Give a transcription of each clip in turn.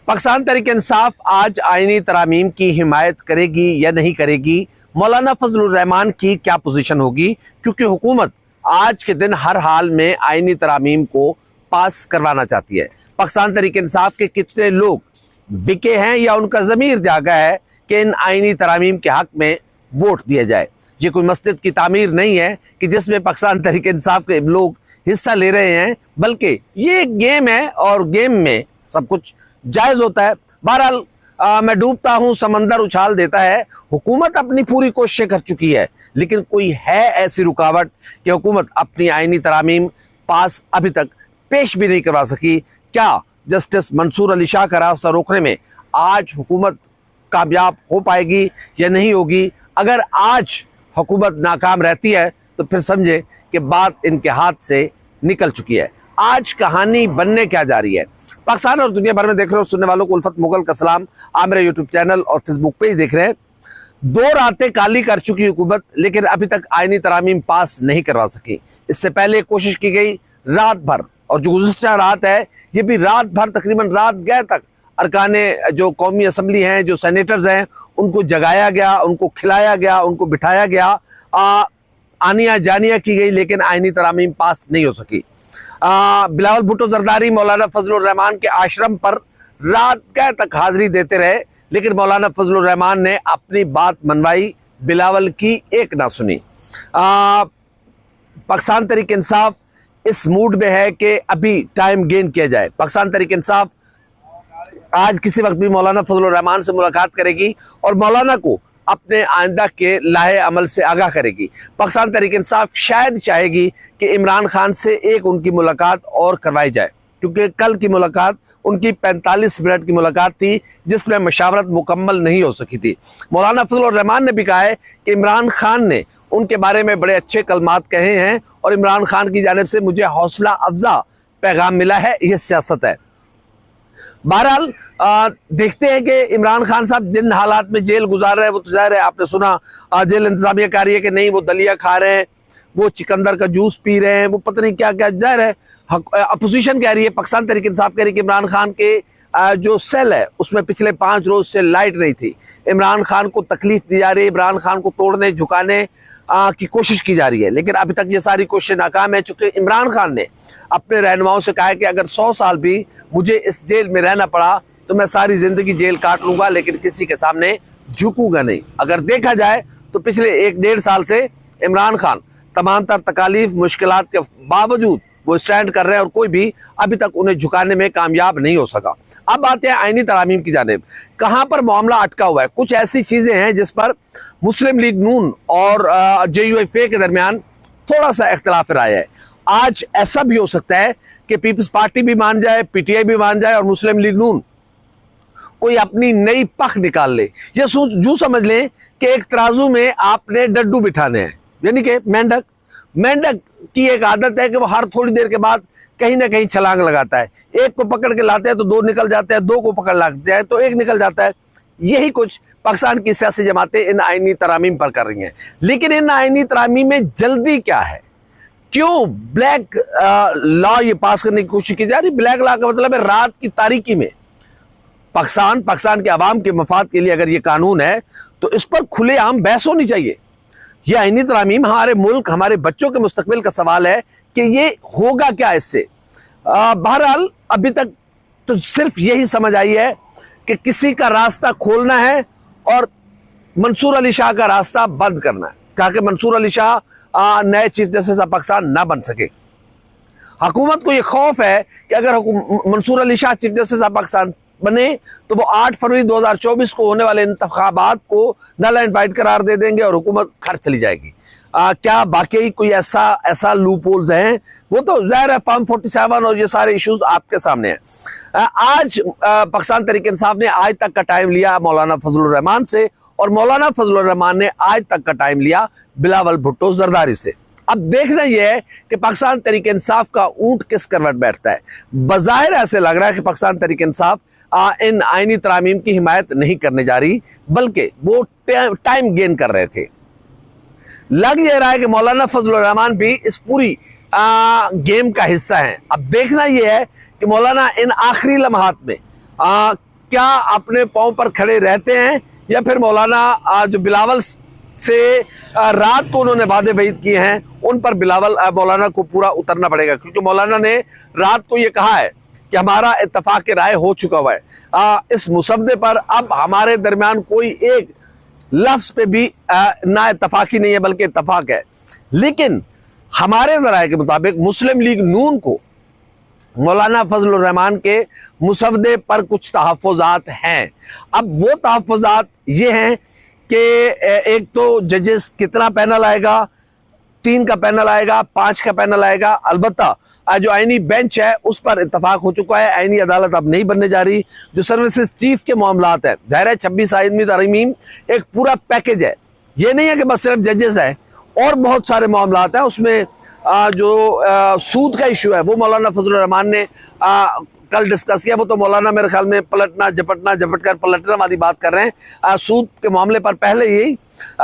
पाकिस्तान तहरीक-ए-इंसाफ आज आईनी तरामीम की हिमायत करेगी या नहीं करेगी, मौलाना फजलुर रहमान की क्या पोजीशन होगी, क्योंकि हुकूमत आज के दिन हर हाल में आईनी तरामीम को पास करवाना चाहती है। पाकिस्तान तहरीक-ए-इंसाफ के कितने लोग बिके हैं या उनका ज़मीर जागा है कि इन आईनी तरामीम के हक में वोट दिया जाए। ये कोई मस्जिद की तामीर नहीं है कि जिसमें पाकिस्तान तहरीक-ए-इंसाफ के लोग हिस्सा ले रहे हैं, बल्कि ये एक गेम है और गेम में सब कुछ जायज़ होता है। बहरहाल मैं डूबता हूँ समंदर उछाल देता है। हुकूमत अपनी पूरी कोशिशें कर चुकी है, लेकिन कोई है ऐसी रुकावट कि हुकूमत अपनी आईनी तरामीम पास अभी तक पेश भी नहीं करवा सकी। क्या जस्टिस मंसूर अली शाह का रास्ता रोकने में आज हुकूमत कामयाब हो पाएगी या नहीं होगी? अगर आज हुकूमत नाकाम रहती है तो फिर समझे कि बात इनके हाथ से निकल चुकी है। आज कहानी बनने क्या जा रही है? पाकिस्तान और दुनिया भर में देख रहे हो सुनने वालों को उल्फत मुगल का सलाम। आप मेरे यूट्यूब चैनल और फेसबुक पे ही देख रहे हैं। 2 रातें काली कर चुकी हुकूमत, लेकिन अभी तक आईनी तरामीम पास नहीं करवा सकी। इससे पहले कोशिश की गई रात भर, और जो गुज़श्ता रात है ये भी रात भर तकरीबन रात गए तक अरकाने जो कौमी असम्बली हैं, जो सेनेटर्स हैं, उनको जगाया गया, उनको खिलाया गया, उनको बिठाया गया, आनिया जानिया की गई, लेकिन आईनी तरामीम पास नहीं हो सकी। बिलावल भुट्टो जरदारी मौलाना फजलुर रहमान के आश्रम पर रात गए तक हाजिरी देते रहे, लेकिन मौलाना फजलुर रहमान ने अपनी बात मनवाई, बिलावल की एक ना सुनी। पाकिस्तान तहरीक इंसाफ इस मूड में है कि अभी टाइम गेन किया जाए। पाकिस्तान तहरीक इंसाफ आज किसी वक्त भी मौलाना फजलुर रहमान से मुलाकात करेगी और मौलाना को अपने आइंदा के लाहे अमल से आगाह करेगी। पाकिस्तान तहरीक इंसाफ शायद चाहेगी कि इमरान खान से एक उनकी मुलाकात और करवाई जाए, क्योंकि कल की मुलाकात उनकी 45 मिनट की मुलाकात थी, जिसमें मशावरत मुकम्मल नहीं हो सकी थी। मौलाना फजलुर रहमान ने भी कहा है कि इमरान खान ने उनके बारे में बड़े अच्छे कलमात कहे हैं और इमरान खान की जानिब से मुझे हौसला अफजा पैगाम मिला है। यह सियासत है। बहरहाल देखते हैं कि इमरान खान साहब जिन हालात में जेल गुजार रहे हैं, वो तो जाहिर है आपने सुना जेल इंतजामिया कह रही है कि नहीं वो दलिया खा रहे हैं, वो चिकंदर का जूस पी रहे हैं, वो पता नहीं क्या क्या। जाहिर है अपोजिशन कह रही है, पाकिस्तान तहरीक इंसाफ कह रही है कि इमरान खान के जो सेल है उसमें पिछले 5 रोज से लाइट नहीं थी। इमरान खान को तकलीफ दी जा रही है, इमरान खान को तोड़ने झुकाने की कोशिश की जा रही है, लेकिन अभी तक ये सारी कोशिशें नाकाम है। चूंकि इमरान खान ने अपने रहनुमाओं से कहा है कि अगर 100 साल भी मुझे इस जेल में रहना पड़ा तो मैं सारी जिंदगी जेल काट लूंगा, लेकिन किसी के सामने झुकूंगा नहीं। अगर देखा जाए तो पिछले 1-1.5 साल से इमरान खान तमाम तर तकालीफ मुश्किलात के बावजूद वो स्टैंड कर रहे हैं और कोई भी अभी तक उन्हें झुकाने में कामयाब नहीं हो सका। अब आते हैं आईनी तरामीम की जानिब। कहां पर मामला अटका हुआ है? कुछ ऐसी चीजें हैं जिस पर मुस्लिम लीग नून और JUIF के दरमियान थोड़ा सा इख्तिलाफ राय है। आज ऐसा भी हो सकता है कि पीपल्स पार्टी भी मान जाए, PTI भी मान जाए और मुस्लिम लीग नून कोई अपनी नई पख निकाल ले। ये जू समझ लें कि एक तराजू में आपने डड्डू बिठाने हैं, यानी कि मेंढक की एक आदत है कि वो हर थोड़ी देर के बाद कहीं ना कहीं छलांग लगाता है। एक को पकड़ के लाते हैं तो 2 निकल जाते हैं, 2 को पकड़ लाते हैं तो 1 निकल जाता है। यही कुछ पाकिस्तान की सियासी जमातें इन आईनी तरामीम पर कर रही हैं। लेकिन इन आईनी तरामीम में जल्दी क्या है? क्यों ब्लैक लॉ ये पास करने की कोशिश की जा रही? ब्लैक लॉ का मतलब है रात की तारीकी में पाकिस्तान के अवाम के मफाद के लिए अगर ये कानून है तो इस पर खुलेआम बहस होनी चाहिए। यह आईनी तरामीम हमारे मुल्क, हमारे बच्चों के मुस्तकबिल का सवाल है कि ये होगा क्या इससे। बहरहाल अभी तक तो सिर्फ यही समझ आई है कि किसी का रास्ता खोलना है और मंसूर अली शाह का रास्ता बंद करना है, कहा कि मंसूर अली शाह नए चीफ जस्टिस ऑफ पाकिस्तान ना बन सके। हुकूमत को यह खौफ है कि अगर Mansoor Ali Shah chief justice of Pakistan बने तो वो 8 फरवरी 2024 को होने वाले इंतखाबात को नल एंड वाइड करार दे देंगे और हुकूमत घर चली जाएगी। क्या बाकी कोई ऐसा लूप होल्स हैं? वो तो जाहिर है फॉर्म 47 और ये सारे इश्यूज आपके सामने हैं। आज पाकिस्तान तहरीक इंसाफ ने आज तक का टाइम लिया मौलाना फजलुर रहमान से, और मौलाना फजलुर रहमान ने आज तक का टाइम लिया बिलावल भुट्टो जरदारी से। अब देखना यह है कि पाकिस्तान तहरीक इंसाफ का ऊंट किस करवट बैठता है। बज़ाहिर ऐसे लग रहा है कि पाकिस्तान तहरीक इंसाफ इन आईनी तरामीम की हिमायत नहीं करने जा रही, बल्कि वो टाइम गेन कर रहे थे। लग ये रहा है कि मौलाना फजलुर रहमान भी इस पूरी गेम का हिस्सा है। अब देखना यह है कि मौलाना इन आखिरी लम्हात में क्या अपने पांव पर खड़े रहते हैं या फिर मौलाना जो बिलावल से रात को उन्होंने वादे वईद किए हैं उन पर बिलावल मौलाना को पूरा उतरना पड़ेगा, क्योंकि मौलाना ने रात को ये कहा है कि हमारा इत्तफाक राय हो चुका हुआ है इस मुसवदे पर। अब हमारे दरमियान कोई एक लफ्ज पे भी ना इत्तफाकी नहीं है बल्कि इत्तफाक है। लेकिन हमारे ज़राए के मुताबिक मुस्लिम लीग नून को मौलाना फजलुर रहमान के मुसवदे पर कुछ तहफ़्फ़ुज़ात हैं। अब वो तहफ़्फ़ुज़ात ये हैं कि एक तो जजेस कितना पैनल आएगा, 3 का पैनल आएगा, 5 का पैनल आएगा। अलबत्ता जो आईनी बेंच है उस पर इत्तफाक हो चुका है, आईनी अदालत अब नहीं बनने जा रही। जो सर्विसेज चीफ के मामलात है, ज़ाहिर है 26 आईनी तरमीम एक पूरा पैकेज है, ये नहीं है कि बस सिर्फ जजेस है, और बहुत सारे मामलात हैं उसमें। जो सूद का इशू है वो मौलाना फजलुर रहमान ने कल डिस्कस किया। वो तो मौलाना मेरे ख्याल में पलटना झपट कर पलटना वाली बात कर रहे हैं। सूद के मामले पर पहले ही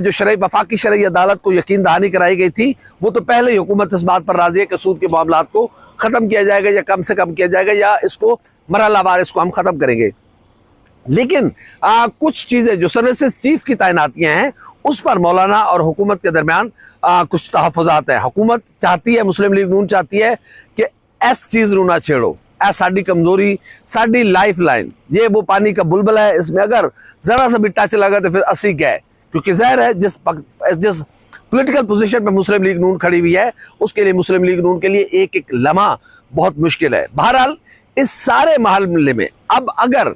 जो शरई वफाकी शरई अदालत को यकीन दहानी कराई गई थी, वो तो पहले ही हुकूमत इस बात पर राजी है कि सूद के मामलात को ख़त्म किया जाएगा या कम से कम किया जाएगा या इसको मरहलावार इसको हम ख़त्म करेंगे। लेकिन कुछ चीज़ें जो सर्विसेज चीफ की तैनातियाँ हैं उस पर मौलाना और हुकूमत के दरमियान कुछ तहफ़्फ़ुज़ात हैं। हुकूमत चाहती है, मुस्लिम लीग नून चाहती है कि ऐस चीज़ नू ना छेड़ो, साड़ी कमजोरी, साड़ी लाइफ लाइन, ये वो पानी का बुलबुला है, इसमें अगर जरा सा भी टच लगा तो फिर असी गए। क्योंकि ज़ाहिर है जिस पॉलिटिकल पोजीशन पे मुस्लिम लीग नून खड़ी हुई है उसके लिए मुस्लिम लीग नून के लिए एक एक लम्हा बहुत मुश्किल है। बहरहाल इस सारे मामले में अब अगर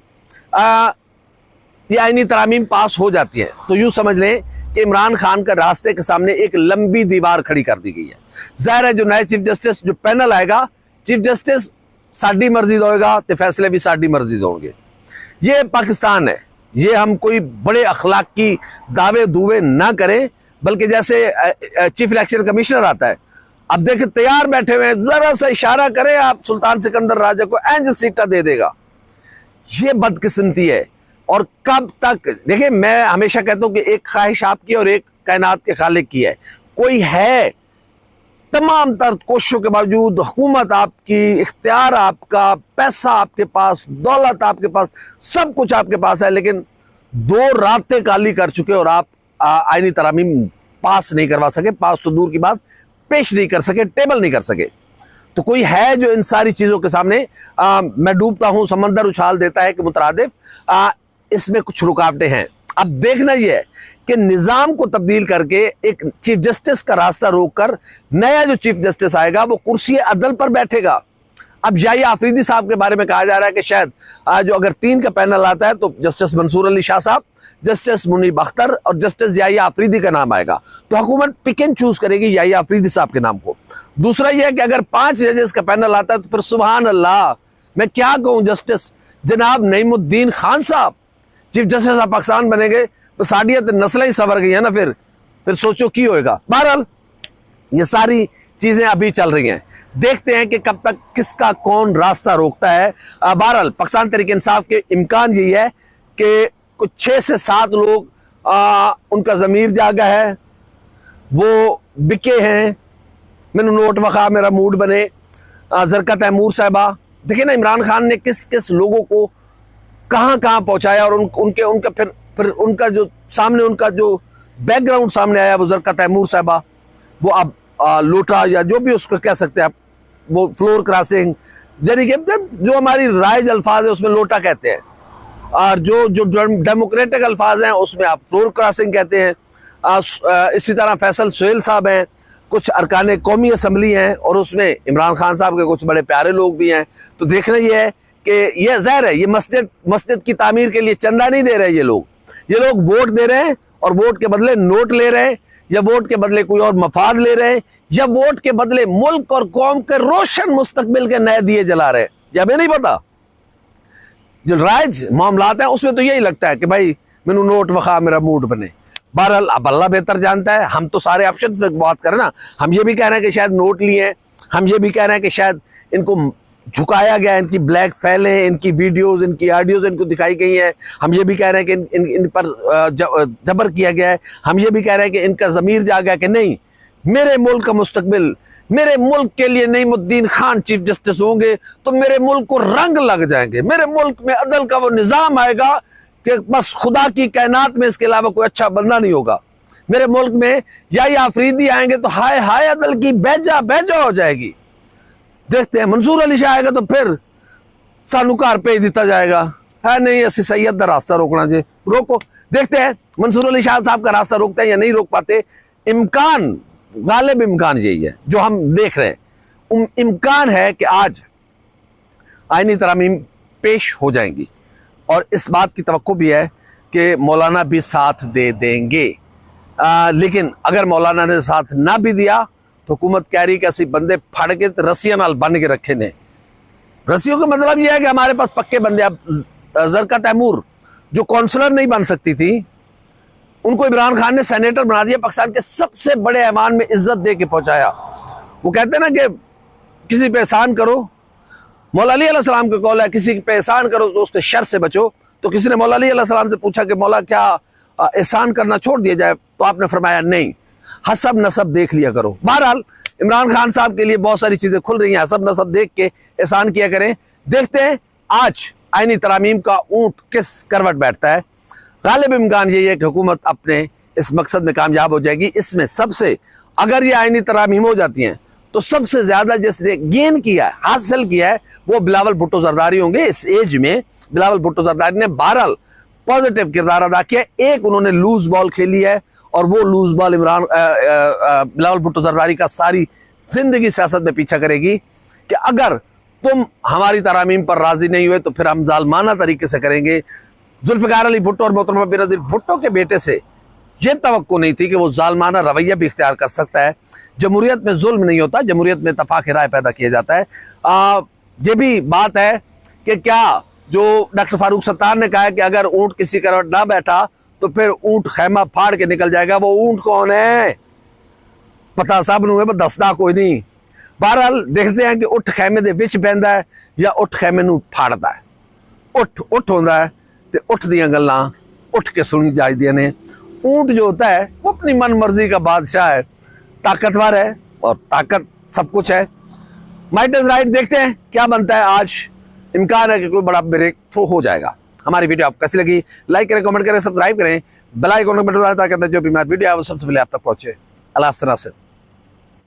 ये आईनी तरामीम पास हो जाती है तो यूँ समझ लें कि इमरान खान का रास्ते के सामने एक लंबी दीवार खड़ी कर दी गई है। ज़ाहिर है जो नए चीफ जस्टिस जो पैनल आएगा, चीफ जस्टिस साड़ी मर्जी होगा तो फैसले भी साड़ी मर्जी होंगे। ये पाकिस्तान है, ये हम कोई बड़े अखलाकी दावे दुवे ना करें, बल्कि जैसे चीफ इलेक्शन कमिश्नर आता है, अब देखें तैयार बैठे हुए हैं, जरा सा इशारा करें आप सुल्तान सिकंदर राजा को एंज सीटा दे देगा। ये बदकिस्मती है। और कब तक, देखिए मैं हमेशा कहता हूं कि एक ख्वाहिश आपकी और एक कायनात के खालिक की है। कोई है, तमाम तर कोशिशों के बावजूद हुकूमत आपकी, इख्तियार आपका, पैसा आपके पास, दौलत आपके पास, सब कुछ आपके पास है, लेकिन 2 रातें काली कर चुके और आप आईनी तरामीम पास नहीं करवा सके। पास तो दूर की बात, पेश नहीं कर सके, टेबल नहीं कर सके। तो कोई है जो इन सारी चीज़ों के सामने मैं डूबता हूं समंदर उछाल देता है कि मुतरादिफ इसमें कुछ रुकावटें हैं। अब देखना यह है कि निज़ाम को तब्दील करके एक चीफ जस्टिस का रास्ता रोककर नया जो चीफ जस्टिस आएगा वो कुर्सी अदल पर बैठेगा। अब याहिया आफरीदी साहब के बारे में कहा जा रहा है कि शायद जो अगर 3 का पैनल आता है तो जस्टिस मंसूर अली शाह साहब, जस्टिस मुनीब अख्तर और जस्टिस याहिया आफरीदी का नाम आएगा। तो हुकूमत पिक एंड चूज करेगी याहिया आफरीदी साहब के नाम को। दूसरा यह है कि अगर 5 जजेस का पैनल आता है तो फिर सुबहान अल्लाह, मैं क्या कहूँ, जस्टिस जनाब नईमुद्दीन खान साहब चीफ जस्टिस ऑफ पाकिस्तान बनेंगे तो साड़ियत नस्लें ही सवर गई है ना, फिर सोचो की होएगा। बहरहाल ये सारी चीजें अभी चल रही हैं, देखते हैं कि कब तक किसका कौन रास्ता रोकता है। बहरहाल पाकिस्तान तहरीक इंसाफ के इम्कान यही है कि कुछ 6 से 7 लोग उनका ज़मीर जागा है, वो बिके हैं, मैंने नोट वखा मेरा मूड बने, जरका तैमूर साहिबा, देखिए ना इमरान खान ने किस किस लोगों को कहाँ कहाँ पहुँचाया और उनका फिर उनका जो सामने उनका जो बैकग्राउंड सामने आया, वो जरका तैमूर साहिबा, वो अब लोटा या जो भी उसको कह सकते हैं आप, वो फ्लोर क्रॉसिंग, यानी कि जो हमारी राइज अल्फाज है उसमें लोटा कहते हैं, और जो डेमोक्रेटिक अल्फाज हैं उसमें आप फ्लोर क्रॉसिंग कहते हैं। इसी तरह फैसल सुहेल साहब हैं, कुछ अरकान कौमी असम्बली हैं और उसमें इमरान खान साहब के कुछ बड़े प्यारे लोग भी हैं। तो देखना ये है कि ये ज़ाहिर है ये मस्जिद की तामीर के लिए चंदा नहीं दे रहे ये लोग वोट दे रहे हैं और वोट के बदले नोट ले रहे हैं, या वोट के बदले कोई और मफाद ले रहे हैं, या वोट के बदले मुल्क और कौम के रोशन मुस्तकबिल के नए दिए जला रहे हैं, या हमें नहीं पता। जो राइज मामलात हैं उसमें तो यही लगता है कि भाई मैनू नोट वखा मेरा मूड बने। बहरहाल अब अल्लाह बेहतर जानता है, हम तो सारे ऑप्शन में बात करें ना, हम ये भी कह रहे हैं कि शायद नोट लिए हैं, हम ये भी कह रहे हैं कि शायद इनको झुकाया गया, इनकी ब्लैक फैले, इनकी वीडियोस, इनकी ऑडियोज इनको दिखाई गई हैं, हम ये भी कह रहे हैं कि इन पर जबर किया गया है, हम ये भी कह रहे हैं कि इनका ज़मीर जागा कि नहीं, मेरे मुल्क का मुस्तकबिल मेरे मुल्क के लिए नईमुद्दीन खान चीफ जस्टिस होंगे तो मेरे मुल्क को रंग लग जाएंगे, मेरे मुल्क में अदल का वो निजाम आएगा कि बस खुदा की कायनात में इसके अलावा कोई अच्छा बंदा नहीं होगा। मेरे मुल्क में या आफरीदी आएंगे तो हाय हाय अदल की बेजा बेजा हो जाएगी। देखते हैं मंसूर अली शाह आएगा तो फिर सानू घर भेज दिता जाएगा, है नहीं असि सैयद का रास्ता रोकना जे रोको। देखते हैं मंसूर अली शाह साहब का रास्ता रोकते हैं या नहीं रोक पाते। इम्कान, गालिब इम्कान यही है जो हम देख रहे हैं। इम्कान है कि आज आईनी तरामीम पेश हो जाएंगी और इस बात की तवक्को भी है कि मौलाना भी साथ दे देंगे। लेकिन अगर मौलाना ने साथ ना भी दिया तो हुकूमत कह रही कि असी बंदे फड़ के रस्सियां नाल बन के रखे ने। रस्सियों का मतलब यह है कि हमारे पास पक्के बंदे। अब जरका तैमूर जो काउंसलर नहीं बन सकती थी, उनको इमरान खान ने सेनेटर बना दिया, पाकिस्तान के सबसे बड़े ऐवान में इज्जत दे के पहुंचाया। वो कहते हैं ना कि किसी पे एहसान करो, मौला अली अलैहि सलाम का कौल है किसी पे एहसान करो तो उसके शर से बचो। तो किसी ने मौला अली अलैहि सलाम से पूछा कि मौला क्या एहसान करना छोड़ दिया जाए, तो आपने फरमाया नहीं, हसब नसब देख लिया करो। बहरहाल इमरान खान साहब के लिए बहुत सारी चीजें खुल रही हैं, हसब नसब देख के एहसान किया करें। देखते हैं आज आईनी तरामीम का ऊंट किस करवट बैठता है। गालिब इम्कान यही है कि हुकूमत अपने इस मकसद में कामयाब हो जाएगी। इसमें सबसे, अगर ये आईनी तरामीम हो जाती हैं तो सबसे ज्यादा जिसने गेन किया है, हासिल किया है, वो बिलावल भुट्टो जरदारी होंगे। इस एज में बिलावल भुट्टो जरदारी ने बहरहाल पॉजिटिव किरदार अदा किया। एक उन्होंने लूज बॉल खेली है और वो लूज बॉल बिलावल भुट्टो जरदारी का सारी जिंदगी सियासत में पीछा करेगी कि अगर तुम हमारी तरामीम पर राजी नहीं हुए तो फिर हम जालमाना तरीके से करेंगे। जुल्फिकार अली भुट्टो और मोहतरमा बेनज़ीर भुट्टो के बेटे से ये तवक्को नहीं थी कि वो जालमाना रवैया भी इख्तियार कर सकता है। जमहूरियत में जुल्म नहीं होता, जमहूरियत में इत्तफाक राय पैदा किया जाता है। ये भी बात है कि क्या जो डॉक्टर फारूक सत्तार ने कहा है कि अगर ऊंट किसी करवट ना बैठा तो फिर ऊंट खैमा फाड़ के निकल जाएगा। वो ऊंट कौन है पता सब नूं है, पर दसदा कोई नहीं। बहरहाल देखते हैं कि उठ खैमे दे विच बहंदा है या उठ खैमे नूं फाड़दा है। उठ उठ होंदा है ते उठ दियां गल्लां उठ के सुनी जादियां ने। ऊंट जो होता है वो अपनी मन मर्जी का बादशाह है, ताकतवर है और ताकत सब कुछ है। Might is right. देखते हैं क्या बनता है आज। इम्कान है कि कोई बड़ा ब्रेक थ्रू हो जाएगा। हमारी वीडियो आपको कैसी लगी लाइक करें, कमेंट करें, सब्सक्राइब करें, बेल आइकन पर दबाएं ताकि जो भी हमारी वीडियो है वो सबसे पहले आप तक पहुंचे। अल्लाह हाफ़िज़।